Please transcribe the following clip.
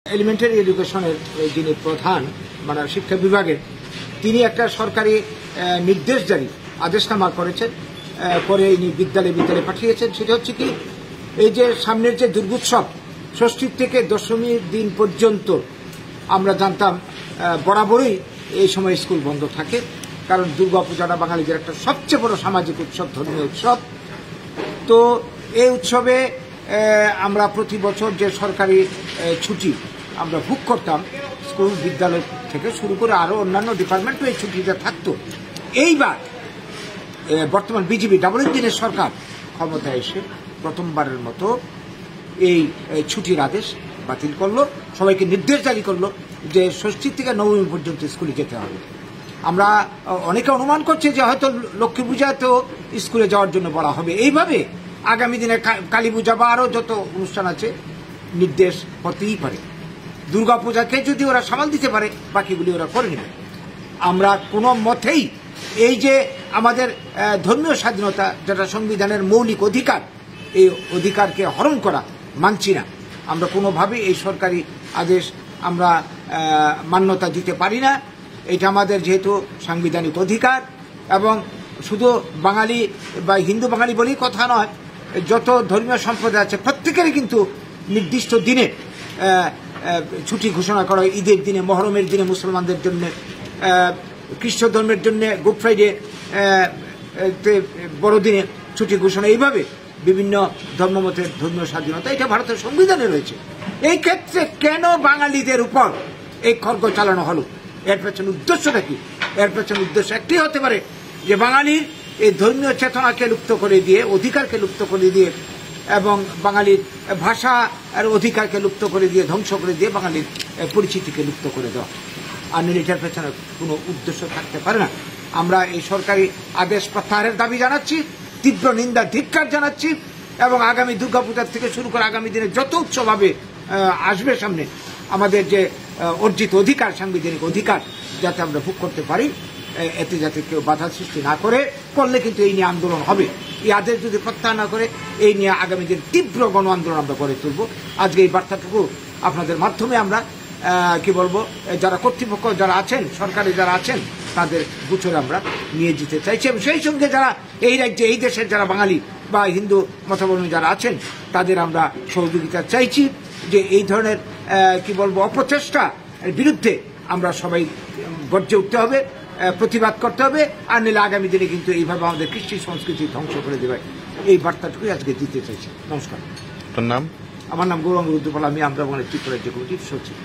Elementary এডুকেশনের যিনি প্রধান মানে শিক্ষা বিভাগের তিনি একটা সরকারি নির্দেশ জারি আদেশনামা করেছেন, করে ইনি বিদ্যালয়ে পাঠিয়েছেন। সেটা হচ্ছে কি, এই যে সামনের যে দুর্গোৎসব ষষ্ঠীর থেকে দশমীর দিন পর্যন্ত আমরা জানতাম বরাবরই এই সময় স্কুল বন্ধ থাকে, কারণ দুর্গাপূজাটা বাঙালিদের একটা সবচেয়ে বড় সামাজিক উৎসব, ধর্মীয় উৎসব। তো এই উৎসবে আমরা প্রতি বছর যে সরকারি ছুটি আমরা ভোগ করতাম, স্কুল বিদ্যালয় থেকে শুরু করে আরও অন্যান্য ডিপার্টমেন্টও এই ছুটিটা থাকতো। এইবার বর্তমান বিজেপি ডাবল ইঞ্জিনের সরকার ক্ষমতায় এসে প্রথমবারের মতো এই ছুটির আদেশ বাতিল করলো, সবাইকে নির্দেশ জারি করলো যে ষষ্ঠী থেকে নবমী পর্যন্ত স্কুলে যেতে হবে। আমরা অনেকে অনুমান করছে যে হয়তো লক্ষ্মী পূজাতেও স্কুলে যাওয়ার জন্য বলা হবে। এইভাবে আগামী দিনে কালী পূজা বা আরও যত অনুষ্ঠান আছে নির্দেশ হতেই পারে। দুর্গাপূজাকে যদি ওরা সামাল দিতে পারে, বাকিগুলি ওরা করে নেবে। আমরা কোনো মতেই এই যে আমাদের ধর্মীয় স্বাধীনতা, যেটা সংবিধানের মৌলিক অধিকার, এই অধিকারকে হরণ করা মানছি না। আমরা কোনোভাবেই এই সরকারি আদেশ আমরা মান্যতা দিতে পারি না। এটা আমাদের যেহেতু সাংবিধানিক অধিকার, এবং শুধু বাঙালি বা হিন্দু বাঙালি বলেই কথা নয়, যত ধর্মীয় সম্প্রদায় আছে প্রত্যেকেরই কিন্তু নির্দিষ্ট দিনে ছুটি ঘোষণা করা হয়। ঈদের দিনে, মহরমের দিনে মুসলমানদের জন্য, খ্রিস্ট ধর্মের জন্য গুড ফ্রাইডে, বড়দিনে ছুটি ঘোষণা, এইভাবে বিভিন্ন ধর্মমতের ধর্মীয় স্বাধীনতা এটা ভারতের সংবিধানে রয়েছে। এই ক্ষেত্রে কেন বাঙালিদের উপর এই খড়গ চালানো হলো? এর পেছনে উদ্দেশ্যটা কি? এর পেছনে উদ্দেশ্য একটি হতে পারে যে বাঙালির এই ধর্মীয় চেতনাকে লুপ্ত করে দিয়ে, অধিকারকে লুপ্ত করে দিয়ে, এবং বাঙালির ভাষা আর অধিকারকে লুপ্ত করে দিয়ে, ধ্বংস করে দিয়ে বাঙালির পরিচিতিকে লুপ্ত করে দেওয়া। আর এটার পেছনে কোনো উদ্দেশ্য থাকতে পারে না। আমরা এই সরকারি আদেশ প্রত্যাহারের দাবি জানাচ্ছি, তীব্র নিন্দা ধিক্কার জানাচ্ছি, এবং আগামী দুর্গাপূজার থেকে শুরু করে আগামী দিনে যত উৎসব হবে আসবে সামনে, আমাদের যে অর্জিত অধিকার, সাংবিধানিক অধিকার যাতে আমরা ভোগ করতে পারি, এতে যাতে কেউ বাধা সৃষ্টি না করে, করলে কিন্তু এই নিয়ে আন্দোলন হবে। এই আদেশ যদি প্রত্যাহার না করে, এই নিয়ে আগামী দিন তীব্র গণ আন্দোলন আমরা করে তুলব। আজকে এই বার্তাটুকু আপনাদের মাধ্যমে আমরা কি বলবো, যারা কর্তৃপক্ষ যারা আছেন, সরকারি যারা আছেন, তাদের গুছরে আমরা নিয়ে যেতে চাইছি। এবং সেই সঙ্গে যারা এই রাজ্যে, এই দেশের যারা বাঙালি বা হিন্দু মতাবলম্বী যারা আছেন, তাদের আমরা সহযোগিতা চাইছি যে এই ধরনের কি বলবো অপচেষ্টা বিরুদ্ধে আমরা সবাই গর্জে উঠতে হবে, প্রতিবাদ করতে হবে। আর নিলে আগামী দিনে কিন্তু এইভাবে আমাদের কৃষ্টি সংস্কৃতি ধ্বংস করে দেবে। এই বার্তাটুকুই আজকে দিতে চাইছি। নমস্কার। নাম? আমার নাম গৌরাঙ্গ রুদ্রপাল, আমি আমরা বাঙালি ত্রিপুরা রাজ্য কমিটির সচিব।